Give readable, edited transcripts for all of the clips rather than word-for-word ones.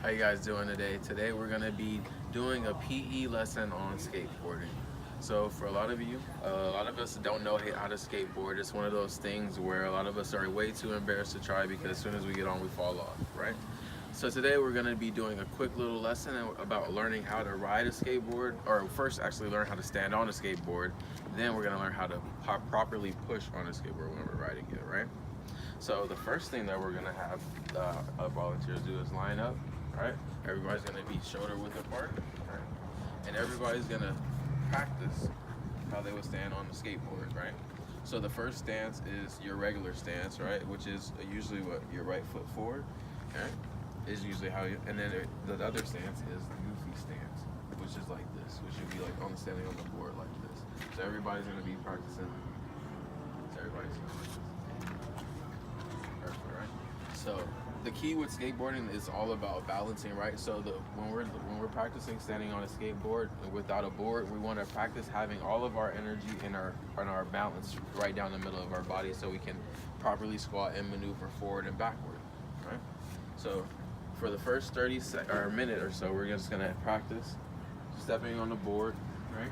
How you guys doing today? Today we're gonna be doing a PE lesson on skateboarding. So for a lot of you, a lot of us don't know how to skateboard. It's one of those things where a lot of us are way too embarrassed to try because as soon as we get on, we fall off, right? So today we're gonna be doing a quick little lesson about learning how to ride a skateboard, or first actually learn how to stand on a skateboard. Then we're gonna learn how to properly push on a skateboard when we're riding it, right? So the first thing that we're gonna have our volunteers do is line up, right? Everybody's gonna be shoulder width apart, right? And everybody's gonna practice how they would stand on the skateboard, right? So the first stance is your regular stance, right? Which is usually what your right foot forward, okay? Is usually how you, and then the other stance is the goofy stance, which is like this, which would be like on standing on the board like this. So everybody's gonna be practicing. So everybody's gonna like this. Perfect, right? So the key with skateboarding is all about balancing, right? So when we're practicing standing on a skateboard without a board, we want to practice having all of our energy in our balance right down the middle of our body, so we can properly squat and maneuver forward and backward, right? So for the first 30 or a minute or so, we're just gonna practice stepping on the board, right,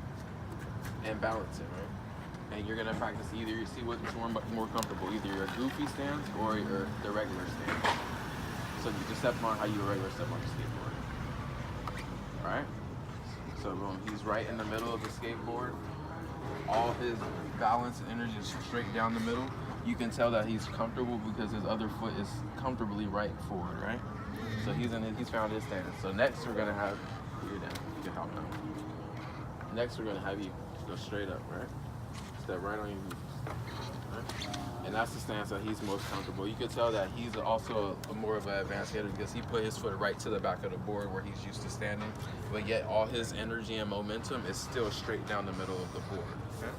and balancing, right? And you're gonna practice either, you see what's more comfortable, either your goofy stance or the regular stance. So you just step on how you regular step on the skateboard. Alright? So boom, he's right in the middle of the skateboard. All his balance and energy is straight down the middle. You can tell that he's comfortable because his other foot is comfortably right forward, right? So he's found his stance. So next we're gonna have you're down. You can help now. Next we're gonna have you go straight up, right? Step right on your knees, right? And that's the stance that he's most comfortable. You can tell that he's also more of an advanced skater because he put his foot right to the back of the board where he's used to standing, but yet all his energy and momentum is still straight down the middle of the board. Okay?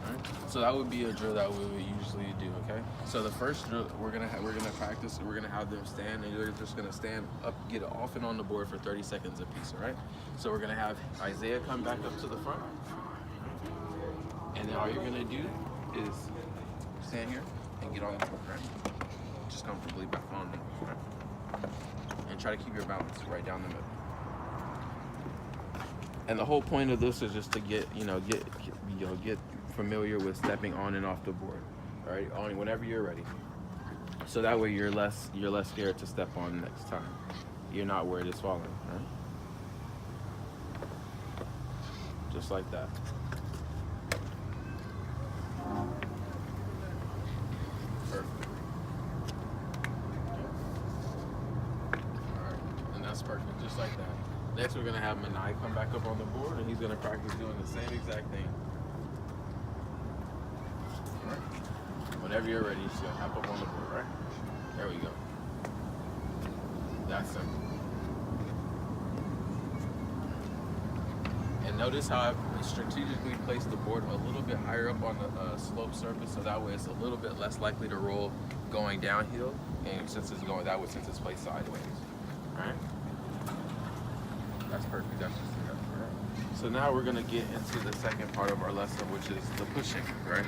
Right? So that would be a drill that we would usually do. Okay. So the first drill we're gonna practice. We're gonna have them stand, and you're just gonna stand up, get off and on the board for 30 seconds apiece. All right. So we're gonna have Isaiah come back up to the front. And then all you're gonna do is stand here and get on the board, right? Just comfortably back on the board, right? And try to keep your balance right down the middle. And the whole point of this is just to get familiar with stepping on and off the board, all right? On whenever you're ready. So that way you're less scared to step on next time. You're not worried it's falling, right? Just like that. Perfect. Alright, and that's perfect, just like that. Next we're gonna have Manai come back up on the board, and he's gonna practice doing the same exact thing. Alright. Whenever you're ready, you're just gonna hop up on the board, right? There we go. That's simple. And notice how I strategically placed the board a little bit higher up on the slope surface, so that way it's a little bit less likely to roll going downhill, and since it's going that way, since it's placed sideways. All right, that's perfect. That's just enough. All right. So now we're gonna get into the second part of our lesson, which is the pushing. Right.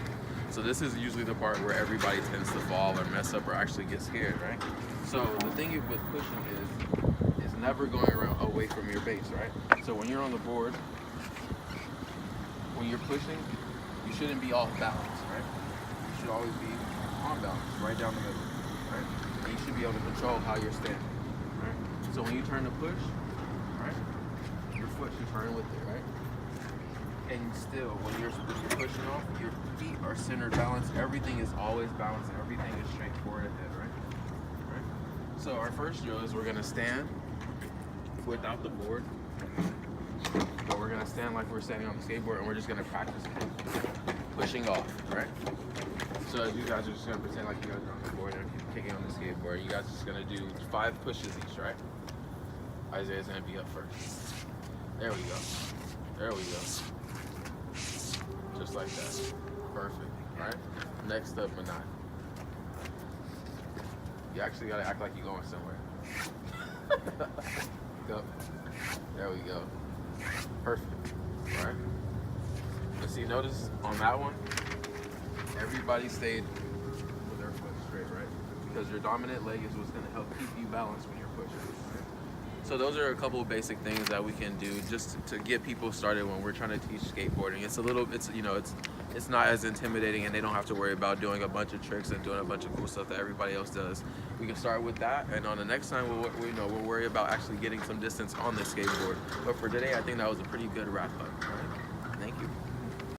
So this is usually the part where everybody tends to fall or mess up or actually get scared. Right. So the thing with pushing is it's never going away from your base. Right. So when you're on the board, when you're pushing, you shouldn't be off balance, right? You should always be on balance, right down the middle, right? And you should be able to control how you're standing, right? So when you turn to push, right, your foot should turn with it, right? And still, when you're pushing off, your feet are centered balanced. Everything is always balanced. Everything is straight forward ahead, right? Right? So our first drill is we're gonna stand without the board. But we're gonna stand like we're standing on the skateboard, and we're just gonna practice pushing off, right? So you guys are just gonna pretend like you guys are on the board and kicking on the skateboard. You guys are just gonna do 5 pushes each, right? Isaiah's gonna be up first. There we go. There we go. Just like that. Perfect. All right. Next up, Manai. You actually gotta act like you're going somewhere. Go. There we go. Perfect. All right. But see, notice on that one, everybody stayed with their foot straight, right? because your dominant leg is what's going to help keep you balanced when you're pushing. So those are a couple of basic things that we can do just to get people started when we're trying to teach skateboarding. It's not as intimidating, and they don't have to worry about doing a bunch of tricks and doing a bunch of cool stuff that everybody else does. We can start with that, and on the next time we'll worry about actually getting some distance on the skateboard. But for today, I think that was a pretty good wrap up. All right. Thank you.